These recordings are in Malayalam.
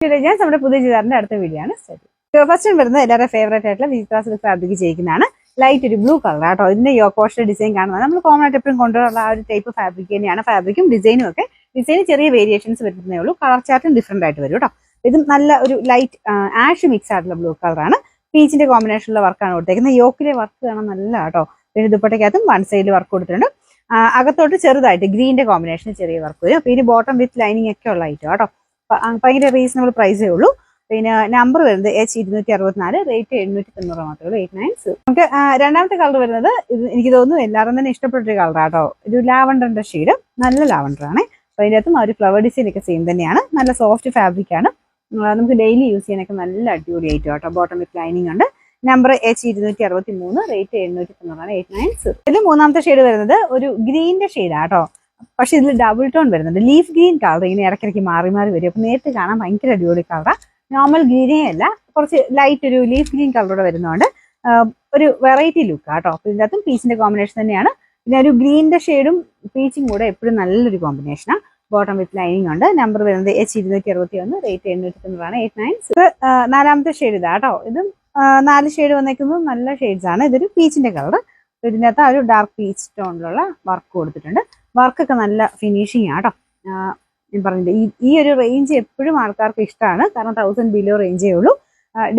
ഞാൻ നമ്മുടെ പുതിയ ചുരിദാറിന്റെ അടുത്ത വീഡിയോ ആണ് സ്റ്റാർട്ട്. ഫസ്റ്റ് വരുന്നത് എല്ലാവരുടെ ഫേവറേറ്റ് ആയിട്ടുള്ള വിചിത്ര സിൽക്ക് ഫാബ്രിക് ചെയ്യിക്കുന്നതാണ്. ലൈറ്റ് ഒരു ബ്ലൂ കളർ കേട്ടോ. ഇതിന്റെ യോക്കോഷ ഡിസൈൻ കാണുന്നത് നമ്മൾ കോമൺ ആയിട്ട് എപ്പോഴും കൊണ്ടുവരുന്ന ആ ഒരു ടൈപ്പ് ഫാബ്രിക് തന്നെയാണ്. ഫാബ്രിക്കും ഡിസൈനും ഒക്കെ ഡിസൈന് ചെറിയ വേരിയേഷൻസ് വരുന്നേ ഉള്ളൂ. കളർ ചാർട്ടും ഡിഫറെന്റ് ആയിട്ട് വരും കേട്ടോ. ഇത് നല്ല ഒരു ലൈറ്റ് ആഷ് മിക്സ് ആയിട്ടുള്ള ബ്ലൂ കളറാണ്. പീച്ചിന്റെ കോമ്പിനേഷനിലുള്ള വർക്കാണ് കൊടുത്തേക്കുന്നത്. യോക്കിലെ വർക്ക് കാണാൻ നല്ല കേട്ടോ. പിന്നെ ദുപ്പട്ടയ്ക്കകത്തും വൺ സൈഡിൽ വർക്ക് കൊടുത്തിട്ടുണ്ട്. അകത്തോട്ട് ചെറുതായിട്ട് ഗ്രീനിന്റെ കോമ്പിനേഷൻ ചെറിയ വർക്ക് വരും. പിന്നെ ബോട്ടം വിത്ത് ലൈനിങ് ഒക്കെ ഉള്ള ഐറ്റം കേട്ടോ. ഭയങ്കര റീസണബിൾ പ്രൈസേ ഉള്ളൂ. പിന്നെ നമ്പർ വരുന്നത് H264, റേറ്റ് 790 മാത്രമേ ഉള്ളൂ. 896. നമുക്ക് രണ്ടാമത്തെ കളർ വരുന്നത് ഇത് എനിക്ക് തോന്നുന്നു എല്ലാവരും തന്നെ ഇഷ്ടപ്പെട്ടൊരു കളറാട്ടോ. ഒരു ലാവണ്ടറിന്റെ ഷെയ്ഡ്, നല്ല ലാവണ്ടർ ആണ്. അപ്പൊ അതിൻ്റെ അകത്തും ആ ഒരു ഫ്ലവർ ഡിസൈൻ ഒക്കെ സെയിം തന്നെയാണ്. നല്ല സോഫ്റ്റ് ഫാബ്രിക് ആണ്. നമുക്ക് ഡെയിലി യൂസ് ചെയ്യാനൊക്കെ നല്ല അടിപൊളി ആയിട്ട് കേട്ടോ. ബോട്ടം വിത്ത് ലൈനിങ് ഉണ്ട്. Number H263, rate 790, 896. ഇതിൽ മൂന്നാമത്തെ ഷെയ്ഡ് വരുന്നത് ഒരു ഗ്രീനിന്റെ ഷെയ്ഡാണ് കേട്ടോ. പക്ഷെ ഇതിൽ ഡബിൾ ടോൺ വരുന്നുണ്ട്. ലീഫ് ഗ്രീൻ കളർ ഇങ്ങനെ ഇടയ്ക്കിടയ്ക്ക് മാറി മാറി വരും. അപ്പൊ നേരത്തെ കാണാൻ ഭയങ്കര അടിപൊളി കളറാണ്. നോർമൽ ഗ്രീനേ അല്ല, കുറച്ച് ലൈറ്റ് ഒരു ലീഫ് ഗ്രീൻ കളറോടെ വരുന്നതുകൊണ്ട് ഒരു വെറൈറ്റി ലുക്ക് കേട്ടോ. ഇതിൻ്റെ അകത്തും പീച്ചിന്റെ കോമ്പിനേഷൻ തന്നെയാണ്. പിന്നെ ഒരു ഗ്രീനിന്റെ ഷെയ്ഡും പീച്ചും കൂടെ എപ്പോഴും നല്ലൊരു കോമ്പിനേഷനാണ്. ബോട്ടം വിത്ത് ലൈനിങ് ഉണ്ട്. നമ്പർ വരുന്നത് H261, റേറ്റ് 890, 896. നാലാമത്തെ ഷെയ്ഡ് ഇതാ കേട്ടോ. ഇതും 4 ഷെയ്ഡ് വന്നേക്കുന്നത് നല്ല ഷെയ്ഡ്സ് ആണ്. ഇതൊരു പീച്ചിന്റെ കളർ. ഇതിനകത്ത് ആ ഒരു ഡാർക്ക് പീച്ച് ടോണിലുള്ള വർക്ക് കൊടുത്തിട്ടുണ്ട്. വർക്കൊക്കെ നല്ല ഫിനിഷിങ് ആണ് കേട്ടോ. ഞാൻ പറഞ്ഞിട്ട് ഈ ഒരു റേഞ്ച് എപ്പോഴും ആൾക്കാർക്ക് ഇഷ്ടമാണ്. കാരണം 1000 ബിലോ റേഞ്ചേ ഉള്ളൂ.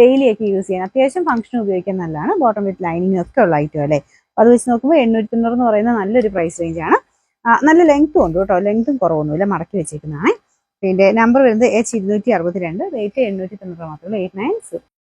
ഡെയിലി ഒക്കെ യൂസ് ചെയ്യാൻ അത്യാവശ്യം ഫംഗ്ഷൻ ഉപയോഗിക്കാൻ നല്ലതാണ്. ബോട്ടം വിത്ത് ലൈനിങ് ഒക്കെ ഉള്ള ഐറ്റം അല്ലേ. അത് വെച്ച് നോക്കുമ്പോൾ 890 എന്ന് പറയുന്നത് നല്ലൊരു പ്രൈസ് റേഞ്ചാണ്. നല്ല ലെങ്ത്തും ഉണ്ട് കേട്ടോ. ലെങ്ത്തും കുറവൊന്നുമില്ല, മടക്കി വെച്ചേക്കുന്നതാണ്. പിന്നെ നമ്പർ വരുന്നത് H262, റേറ്റ് 890 മാത്രമേ ഉള്ളൂ. 896.